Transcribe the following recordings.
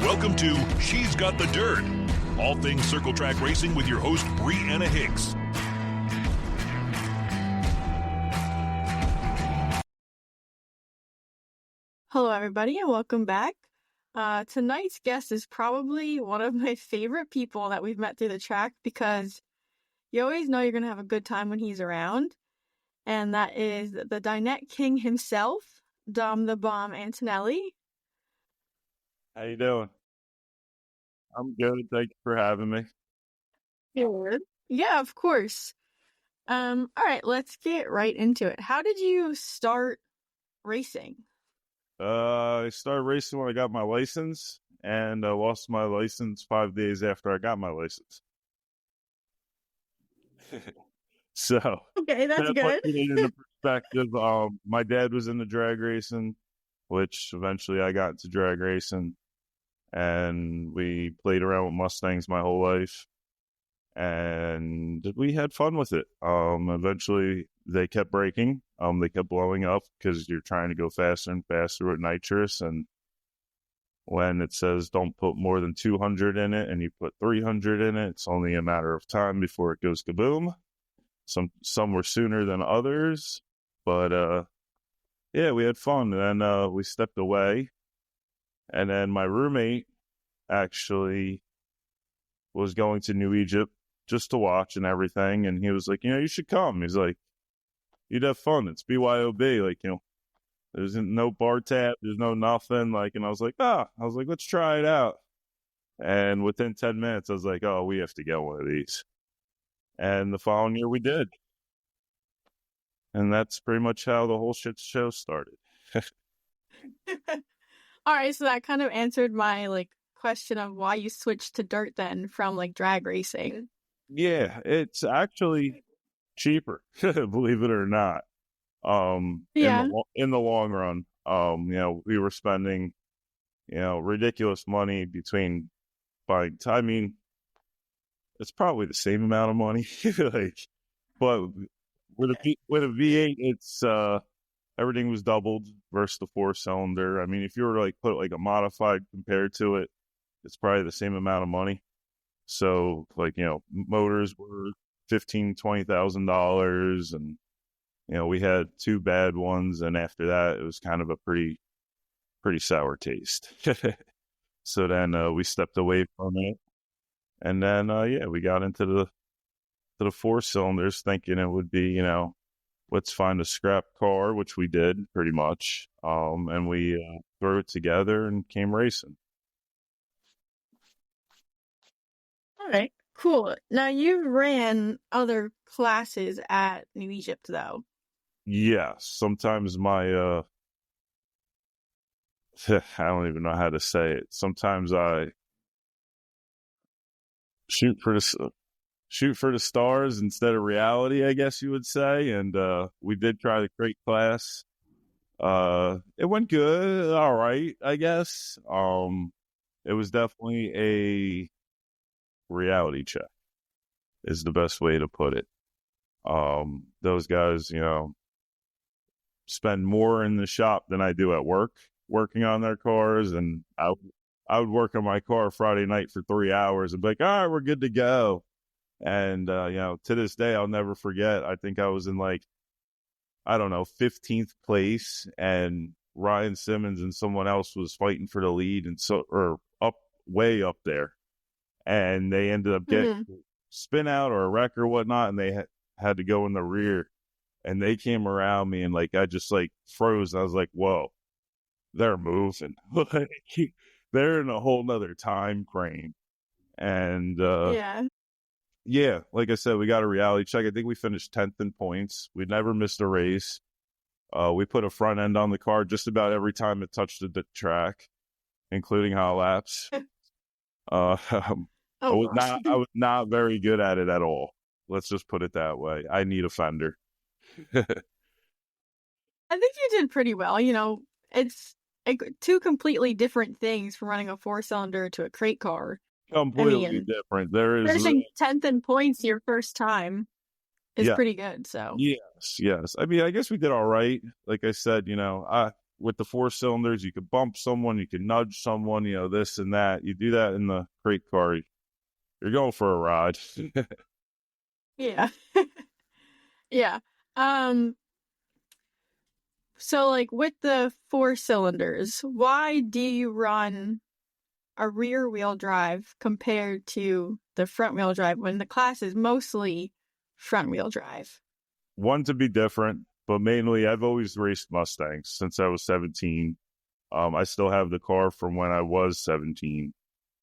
Welcome to She's Got the Dirt. All things circle track racing with your host, Brianna Hicks. Hello, everybody, and welcome back. Tonight's guest is probably one of my favorite people that we've met through the track because you always know you're going to have a good time when he's around. And that is the Dinette King himself, DomTheBomb Antonelli. How you doing? I'm good. Thank you for having me. Good. Yeah, of course. All right, let's get right into it. How did you start racing? I started racing when I got my license, and I lost my license 5 days after I got my license. So, Okay, that's that good. puts it into perspective. My dad was into drag racing, which eventually I got into drag racing, and we played around with Mustangs my whole life, and we had fun with it. Eventually they kept breaking. They kept blowing up because you're trying to go faster and faster with nitrous, and when it says don't put more than 200 in it and you put 300 in it, it's only a matter of time before it goes kaboom. Some were sooner than others, but yeah, we had fun. And then we stepped away, and then my roommate actually was going to New Egypt just to watch and everything, and he was like, you should come. He's like, you'd have fun. It's BYOB, like, there's no bar tab, there's no nothing, like, and I was like, let's try it out. And within 10 minutes, I was like, oh, we have to get one of these. And the following year we did. And that's pretty much how the whole shit show started. All right, so that kind of answered my question of why you switched to dirt then from drag racing. Yeah, it's actually cheaper, believe it or not. Yeah. In the long run, we were spending, ridiculous money between buying. I mean, it's probably the same amount of money, but with a V8, it's everything was doubled versus the 4-cylinder. I mean, if you were to put a modified compared to it, it's probably the same amount of money. So motors were $15,000-$20,000, and we had 2 bad ones, and after that it was kind of a pretty sour taste. So then we stepped away from it, and then we got into the 4-cylinders, thinking it would be let's find a scrap car, which we did pretty much, and we threw it together and came racing. All right, cool. Now, you ran other classes at New Egypt, though. Yeah, sometimes my I don't even know how to say it. Sometimes I shoot for the stars instead of reality, I guess you would say. And we did try the crate class. It went good, all right, I guess. It was definitely a reality check, is the best way to put it. Those guys, spend more in the shop than I do at work, working on their cars, and I would work on my car Friday night for 3 hours and be like, all right, we're good to go. And to this day, I'll never forget, I think I was in 15th place, and Ryan Simmons and someone else was fighting for the lead, and way up there, and they ended up getting spin out or a wreck or whatnot, and they had to go in the rear, and they came around me, and I just froze. I was like, whoa, they're moving. They're in a whole nother time frame. And yeah, like I said, we got a reality check. I think we finished 10th in points. We never missed a race. We put a front end on the car just about every time it touched the track, including hot laps. I was not very good at it at all. Let's just put it that way. I need a fender. I think you did pretty well. It's 2 completely different things from running a 4-cylinder to a crate car. Completely different. There is finishing 10th in points your first time is pretty good. So yes. I mean, I guess we did all right. Like I said, with the 4 cylinders, you could bump someone, you could nudge someone, this and that. You do that in the crate car, you're going for a ride. Yeah. Yeah. So like with the 4 cylinders, why do you run a rear wheel drive compared to the front wheel drive when the class is mostly front wheel drive? One, to be different, but mainly I've always raced Mustangs since I was 17. I still have the car from when I was 17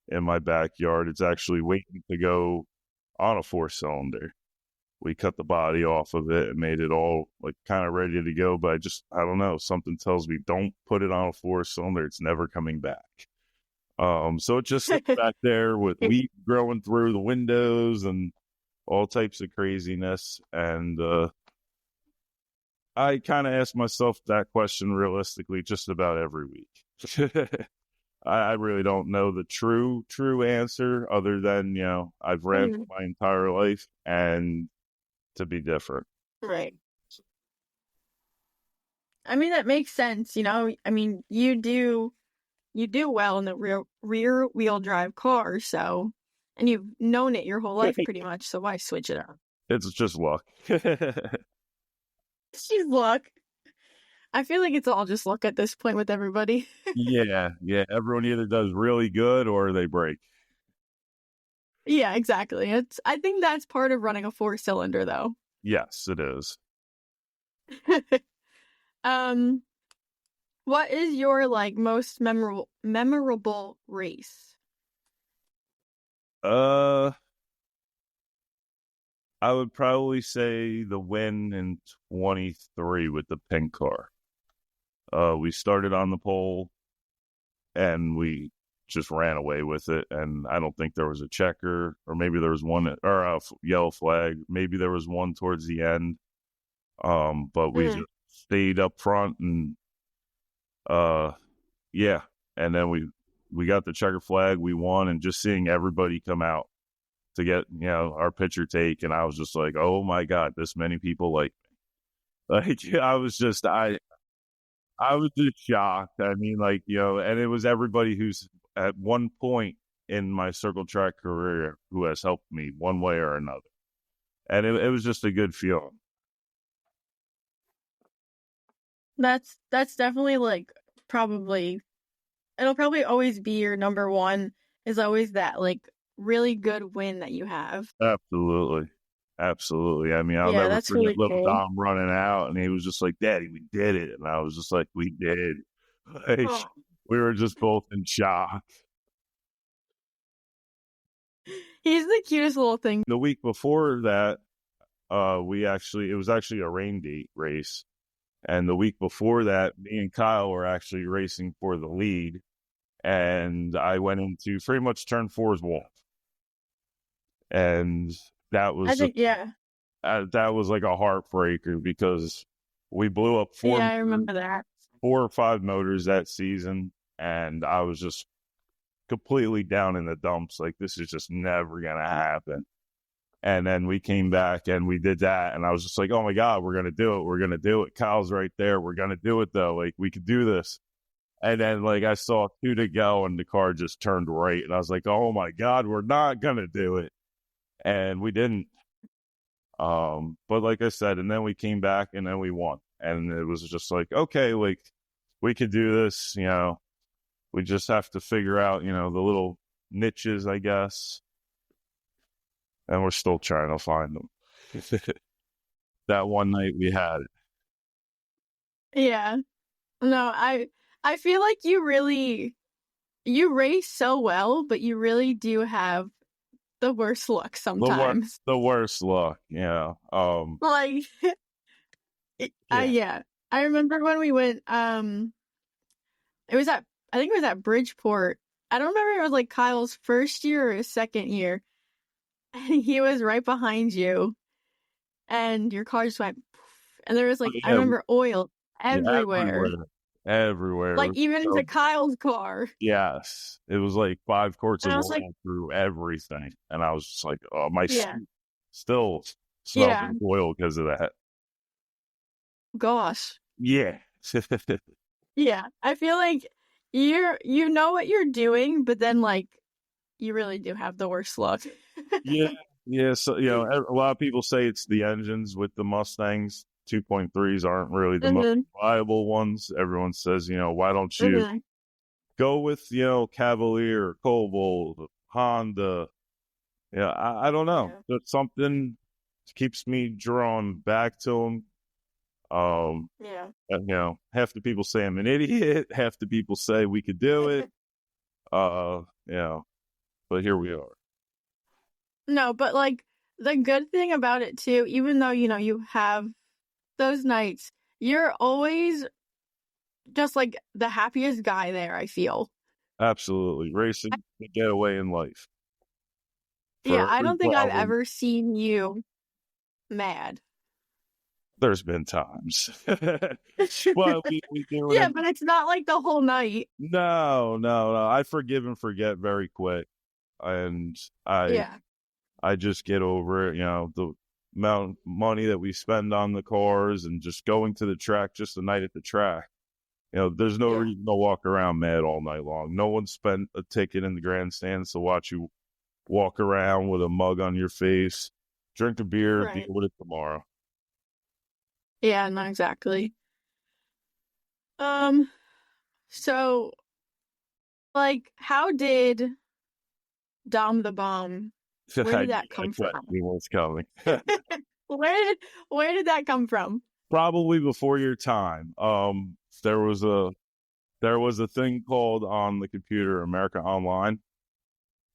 in my backyard. It's actually waiting to go on a 4-cylinder. We cut the body off of it and made it all like kind of ready to go. But I don't know. Something tells me don't put it on a 4-cylinder. It's never coming back. So it just sits back there with weeds growing through the windows and all types of craziness. And I kind of ask myself that question realistically just about every week. I really don't know the true answer other than, I've ran for my entire life and to be different. Right. I mean, that makes sense, I mean, you do well in the rear wheel drive car, so, and you've known it your whole life pretty much, so why switch it up? It's just luck. She's luck. I feel like it's all just luck at this point with everybody. Yeah. Everyone either does really good or they break. Yeah, exactly. I think that's part of running a 4-cylinder, though. Yes, it is. What is your like most memorable race? I would probably say the win in 23 with the pink car. We started on the pole and we just ran away with it. And I don't think there was a checker, or maybe there was one, or a yellow flag. Maybe there was one towards the end. But we just stayed up front and, yeah. And then we got the checker flag, we won, and just seeing everybody come out to get, our picture take. And I was just like, oh my God, this many people like me. Like, I was just shocked. I mean, like, and it was everybody who's at one point in my circle track career who has helped me one way or another. And it was just a good feeling. That's definitely like it'll probably always be your number one, is always that like really good win that you have. Absolutely. I mean, I'll never that's forget really little cool. Dom running out, and he was just like, "Daddy, we did it." And I was just like, "We did." Like, we were just both in shock. He's the cutest little thing. The week before that, it was actually a rain date race. And the week before that, me and Kyle were actually racing for the lead. And I went into pretty much turn 4's wall. And that was that was like a heartbreaker because we blew up I remember that. 4 or 5 motors that season, and I was just completely down in the dumps. Like, this is just never gonna happen. And then we came back and we did that, and I was just like, oh my God, we're gonna do it. Kyle's right there, we're gonna do it though. Like, we could do this. And then, like, I saw 2 to go and the car just turned right, and I was like, oh my God, we're not gonna do it. And we didn't. But like I said, and then we came back and then we won. And it was just like, okay, like, we could do this, we just have to figure out, the little niches, I guess. And we're still trying to find them. That one night we had it. Yeah. No, I feel like you race so well, but you really do have the worst luck sometimes. The worst luck, yeah. Like, yeah. I remember when we went, I think it was at Bridgeport. I don't remember if it was like Kyle's first year or his second year. And he was right behind you. And your car just went poof, and there was like, I remember oil everywhere. Everywhere. Like, even into Kyle's car. Yes. It was like 5 quarts of oil through everything. And I was just like, oh, my still smells like oil because of that. Gosh. Yeah. Yeah, I feel like you know what you're doing, but then like you really do have the worst luck. Yeah, yeah. So a lot of people say it's the engines with the Mustangs. 2.3s aren't really the most Mhm, reliable ones. Everyone says, why don't you mhm. go with Cavalier, Cobalt, Honda? Yeah, I don't know. Yeah. There's something keeps me drawn back to them. Yeah. Half the people say I'm an idiot. Half the people say we could do it. Uh, but here we are. No, but like the good thing about it too, even though you have those nights, you're always just like the happiest guy there, I feel. Absolutely. Racing the getaway in life. Yeah, For I every don't think I've problem, ever seen you mad. there's been times. Well, we do Yeah, it. but it's not like the whole night. No, no, no. I forgive and forget very quick. And I Yeah. I just get over it. The amount of money that we spend on the cars and just going to the track just the night at the track. There's no Yeah. reason to walk around mad all night long. No one spent a ticket in the grandstands to watch you walk around with a mug on your face, drink a beer, deal Right. with it tomorrow. Yeah, not exactly. Um, so like how did Dom the Bomb, where I did knew that that come from? question was coming. Where did where did that come from? Probably before your time. There was a thing called on the computer America Online,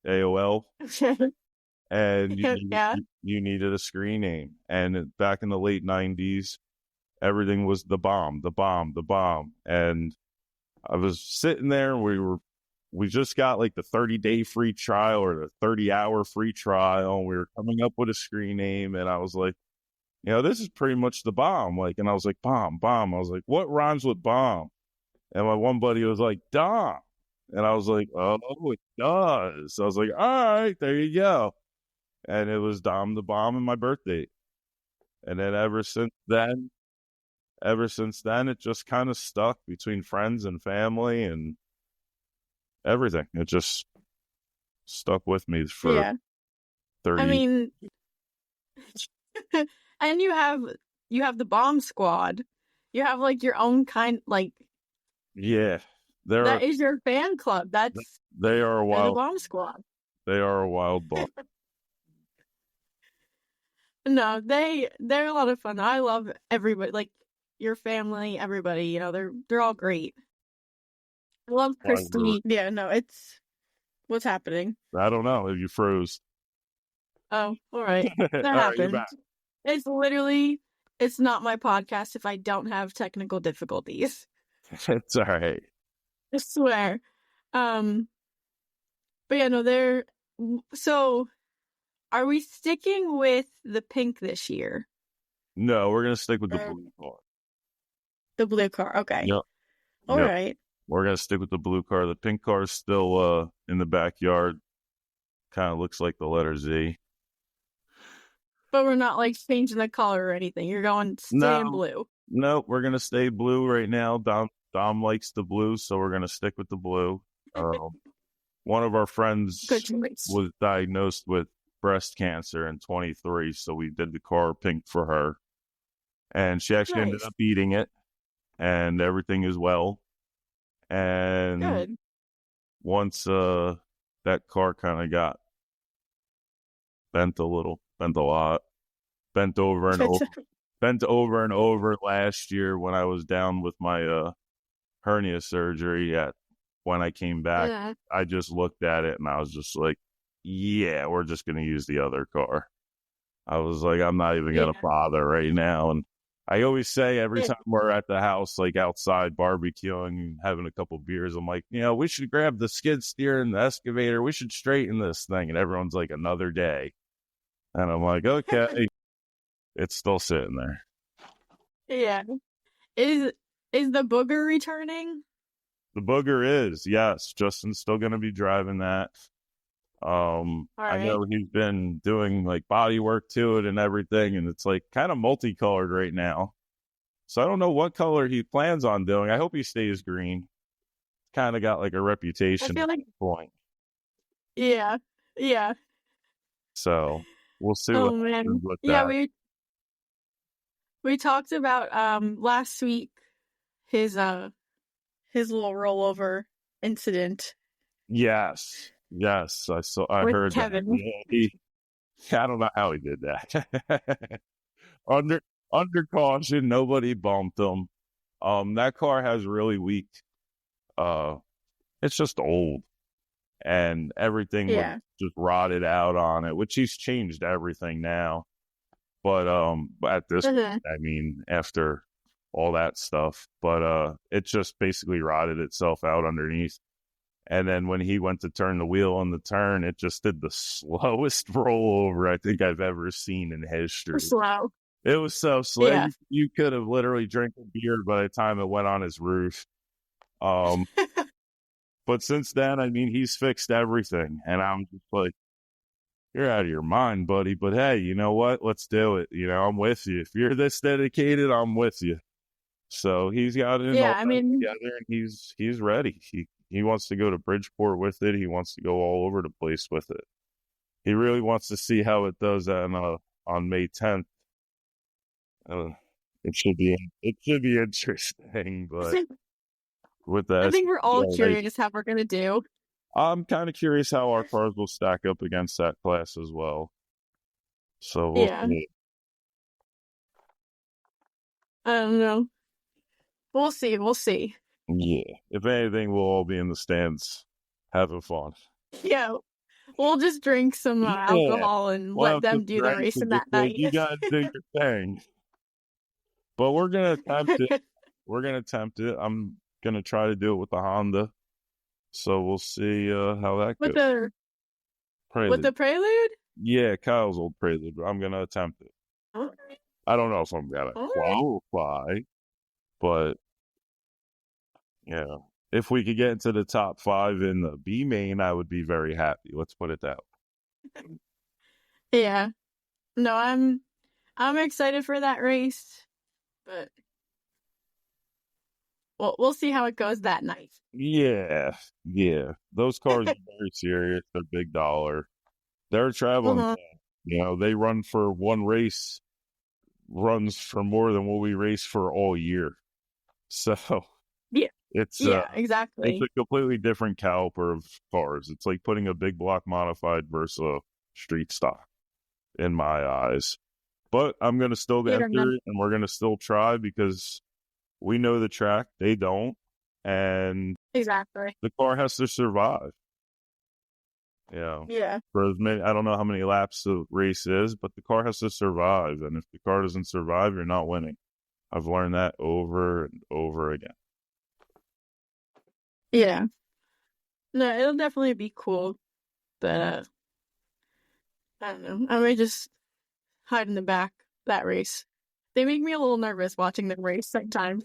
AOL, and Yeah. you needed a screen name. And back in the late '90s, everything was the bomb, the bomb, the bomb. And I was sitting there. We just got like the 30-day free trial or the 30-hour free trial. And we were coming up with a screen name, and I was like, this is pretty much the bomb. Like, and I was like, bomb, bomb. I was like, what rhymes with bomb? And my one buddy was like, Dom. And I was like, oh, it does. So I was like, all right, there you go. And it was Dom the Bomb and my birthday. And then ever since then, it just kind of stuck between friends and family and everything. It just stuck with me for Yeah. 30 I years. mean, and you have the Bomb Squad. You have like your own kind, like Yeah. that is your fan club. They are a They're the wild Bomb Squad. they are a wild bunch. No, they're a lot of fun. I love everybody, like your family, everybody. They're all great. I love Christine. Yeah, no, it's what's happening. I don't know if you froze. Oh, all right. All That right, you're happens. back. It's not my podcast if I don't have technical difficulties. It's all right. I swear. Um, but yeah, no, so are we sticking with the pink this year? No, we're gonna stick with the Or blue car. the blue car? Okay. Yep. All Yep. right. We're gonna stick with the blue car. The pink car is still in the backyard. Kind of looks like the letter Z. But we're not like changing the color or anything. You're going staying blue. No, we're gonna stay blue right now. Dom likes the blue, so we're gonna stick with the blue. One of our friends Good choice. was diagnosed with breast cancer in 23, so we did the car pink for her, and she actually ended Nice. up eating it, and everything is well. And Good. once that car kind of got bent a lot, bent over and over, bent over and over last year when I was down with my hernia surgery. When I came back, Yeah. I just looked at it and I was just like, yeah, we're just going to use the other car. I was like, I'm not even going to bother right now. And I always say every time we're at the house, like outside barbecuing, having a couple beers, I'm like, we should grab the skid steer and the excavator. We should straighten this thing. And everyone's like, another day. And I'm like, okay, it's still sitting there. Yeah. Is the booger returning? The booger is, yes. Justin's still going to be driving that. I know he's been doing like body work to it and everything, and it's like kind of multicolored right now. So I don't know what color he plans on doing. I hope he stays green. Kind of got like a I reputation feel at like, this point. yeah, yeah. So we'll see what Oh happens man, with yeah. that. We talked about last week his little rollover incident Yes. Yes. I with heard that. Kevin. Yeah, I don't know how he did that. under under caution, nobody bumped him. That car has really weak it's just old and everything was Yeah. just rotted out on it, which he's changed everything now. But at this point, I mean, after all that stuff, it just basically rotted itself out underneath. And then when he went to turn the wheel on the turn, it just did the slowest rollover I think I've ever seen in history. Slow. It was so slow. Yeah. You could have literally drank a beer by the time it went on his roof. But since then, I mean, he's fixed everything. And I'm just like, you're out of your mind, buddy. But hey, you know what? Let's do it. You know, I'm with you. If you're this dedicated, I'm with you. So he's got it all together, and he's ready. He wants to go to Bridgeport with it. He wants to go all over the place with it. He really wants to see how it does on May 10th. It should be interesting, but with that, I think we're all curious how we're gonna do. I'm kind of curious how our cars will stack up against that class as well. So we'll see. I don't know. We'll see. We'll see. Yeah. If anything, we'll all be in the stands having fun. Yeah. We'll just drink some alcohol and let them do the racing that night. You guys do your thing. But we're going to attempt it. We're going to attempt it. I'm going to try to do it with the Honda. So we'll see how that goes. With the Prelude? Yeah, Kyle's old Prelude. I'm going to attempt it. Okay. I don't know if I'm going to qualify, but yeah, if we could get into the top 5 in the B main, I would be very happy. Let's put it that way. Yeah. No, I'm excited for that race, but we'll see how it goes that night. Yeah. Those cars are very serious. They're big dollar. They're traveling. You know, they run for one race, runs for more than what we race for all year. So yeah, it's exactly. It's a completely different caliber of cars. It's like putting a big block modified versus a street stock in my eyes. But I'm gonna still enter it, and we're gonna still try because we know the track, they don't, and exactly the car has to survive. Yeah. For as many, I don't know how many laps the race is, but the car has to survive, and if the car doesn't survive, you're not winning. I've learned that over and over again. Yeah. No, it'll definitely be cool, but I don't know. I may just hide in the back that race. They make me a little nervous watching the race sometimes.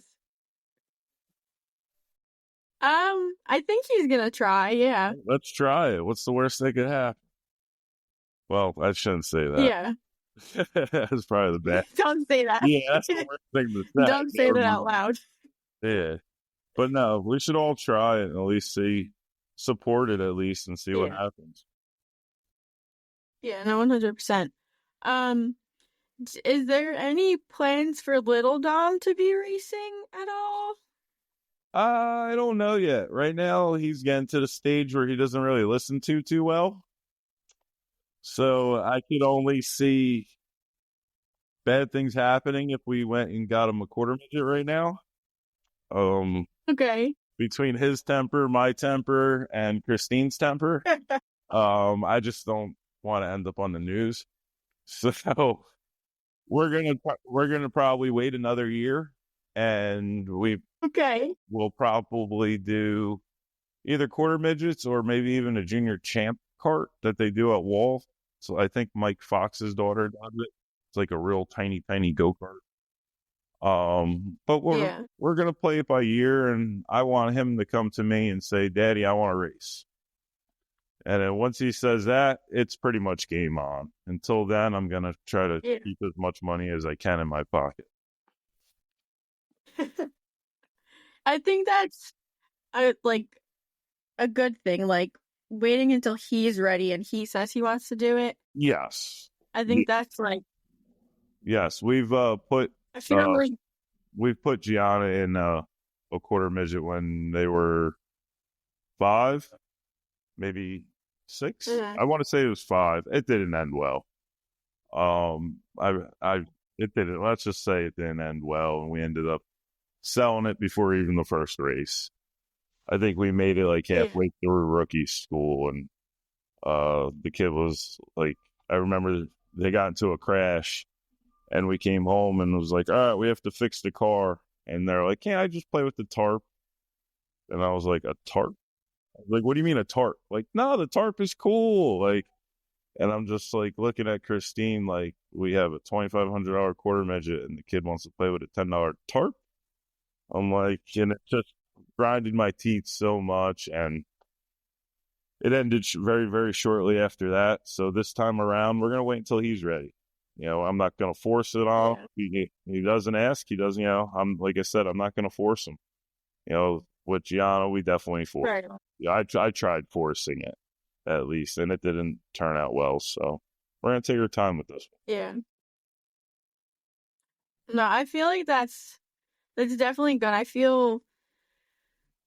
I think he's gonna try, yeah. Let's try it. What's the worst that could happen? Well, I shouldn't say that. Yeah. That's probably the best. Don't say that. Yeah, that's the worst thing to say. Don't say that out loud. Yeah. But no, we should all try it and at least support it at least and see what happens. Yeah, no, 100%. Is there any plans for Little Dom to be racing at all? I don't know yet. Right now, he's getting to the stage where he doesn't really listen too well. So I could only see bad things happening if we went and got him a quarter midget right now. Okay. Between his temper, my temper, and Christine's temper, I just don't want to end up on the news. So we're gonna probably wait another year, and we'll probably do either quarter midgets or maybe even a junior champ kart that they do at Wall. So I think Mike Fox's daughter does it. It's like a real tiny go-kart. But we're gonna play it by year, and I want him to come to me and say, "Daddy, I want to race." And then once he says that, it's pretty much game on. Until then, I'm gonna try to keep as much money as I can in my pocket. I think that's like a good thing. Like waiting until he's ready and he says he wants to do it. Yes. I think that's like Yes. We've put I feel like we've put Gianna in a quarter midget when they were 5, maybe 6. I want to say it was 5. It didn't end well. It didn't. Let's just say it didn't end well, and we ended up selling it before even the first race. I think we made it like halfway through rookie school, and the kid was like, I remember they got into a crash, and we came home and was like, all right, we have to fix the car, and they're like, can't I just play with the tarp? And I was like, a tarp? Like, what do you mean a tarp? Like, no, the tarp is cool. Like, and I'm just like looking at Christine, like, we have a $2,500 quarter midget and the kid wants to play with a $10 tarp. I'm like, and it just grinded my teeth so much. And it ended very, very shortly after that. So this time around, we're going to wait until he's ready. You know, I'm not going to force it on him. He doesn't ask. He doesn't, you know, like I said, I'm not going to force him. You know, with Gianna, we definitely forced. right. Yeah, I tried forcing it at least, and it didn't turn out well. So we're gonna take our time with this one. Yeah. No, I feel like that's definitely good. I feel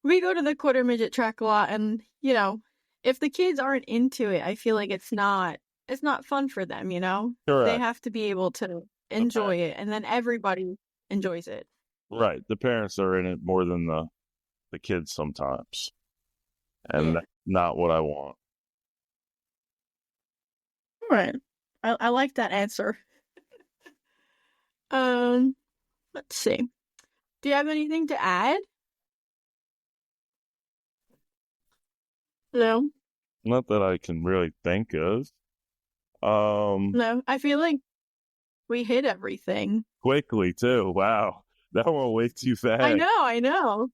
we go to the quarter midget track a lot, and you know, if the kids aren't into it, I feel like it's not fun for them. You know, Correct. They have to be able to enjoy it, and then everybody enjoys it. Right. The parents are in it more than the kids sometimes, and that's not what I want. All right. I like that answer. Let's see. Do you have anything to add? No. Not that I can really think of. No. I feel like we hit everything. Quickly too. Wow. That went way too fast. I know.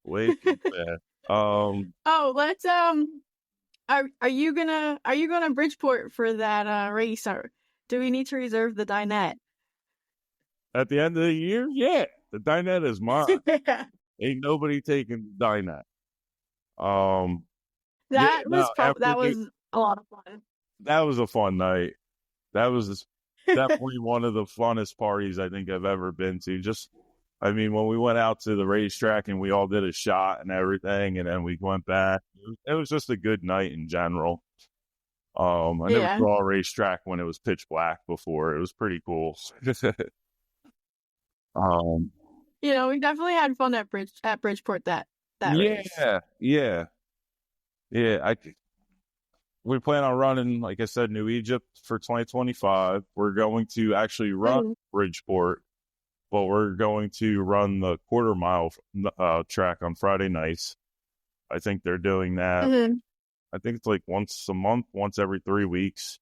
Way too fast. Oh, let's are you gonna Bridgeport for that race, or do we need to reserve the dinette? At the end of the year, yeah, the dinette is mine. Ain't nobody taking the dinette. That was a lot of fun. That was a fun night. That was definitely one of the funnest parties I think I've ever been to. Just, I mean, when we went out to the racetrack and we all did a shot and everything, and then we went back, it was just a good night in general. I never saw a racetrack when it was pitch black before. It was pretty cool. You know, we definitely had fun at Bridgeport that race. Yeah. We plan on running, like I said, New Egypt for 2025. We're going to actually run Bridgeport, but we're going to run the quarter mile track on Friday nights. I think they're doing that. I think it's like once a month, once every 3 weeks.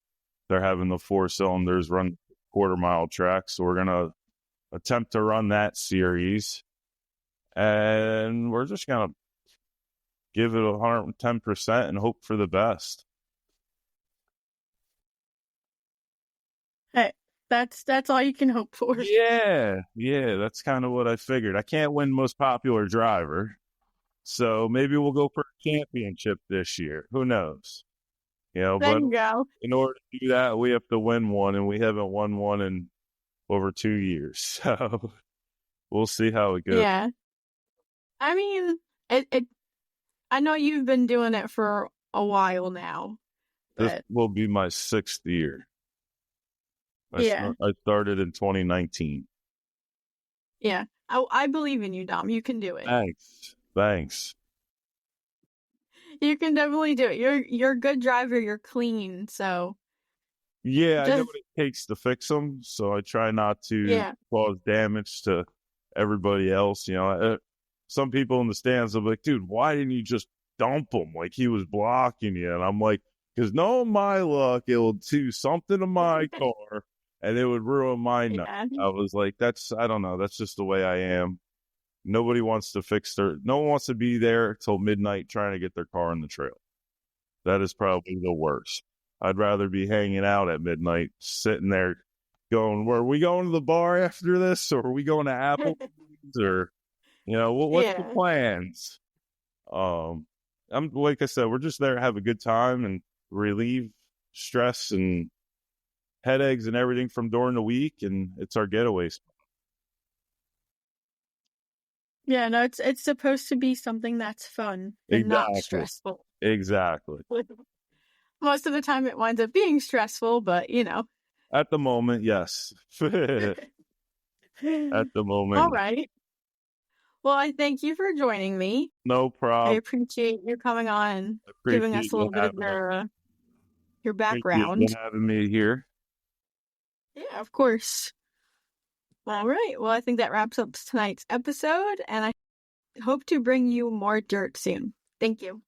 They're having the 4 cylinders run quarter mile track. So we're going to attempt to run that series. And we're just going to give it 110% and hope for the best. Hey, that's all you can hope for. Yeah, that's kind of what I figured. I can't win most popular driver, so maybe we'll go for a championship this year. Who knows? You know, There but you go. in order to do that, we have to win one, and we haven't won one in over 2 years. So we'll see how it goes. Yeah. I mean, I know you've been doing it for a while now. This will be my 6th year. I started in 2019. Yeah. I believe in you, Dom. You can do it. Thanks. You can definitely do it. You're a good driver. You're clean. So yeah, I know what it takes to fix them. So I try not to cause damage to everybody else. You know, some people in the stands are like, dude, why didn't you just dump him? Like he was blocking you. And I'm like, because knowing my luck, it will do something to my car and it would ruin my night. I was like, I don't know. That's just the way I am. Nobody wants to no one wants to be there till midnight trying to get their car in the trail. That is probably the worst. I'd rather be hanging out at midnight, sitting there going, are we going to the bar after this? Or are we going to Applebee's? Or, What's the Yeah. plans? I'm like I said, we're just there to have a good time and relieve stress and headaches and everything from during the week, and it's our getaway spot. Yeah, no, it's supposed to be something that's fun and not Exactly. stressful. Exactly. Most of the time it winds up being stressful, but At the moment, yes. At the All moment, right. Well, I thank you for joining me. no I problem. appreciate you coming on and giving Appreciate us a you little bit of your appreciate you background. having me here. Yeah, of course. All right. Well, I think that wraps up tonight's episode, and I hope to bring you more dirt soon. Thank you.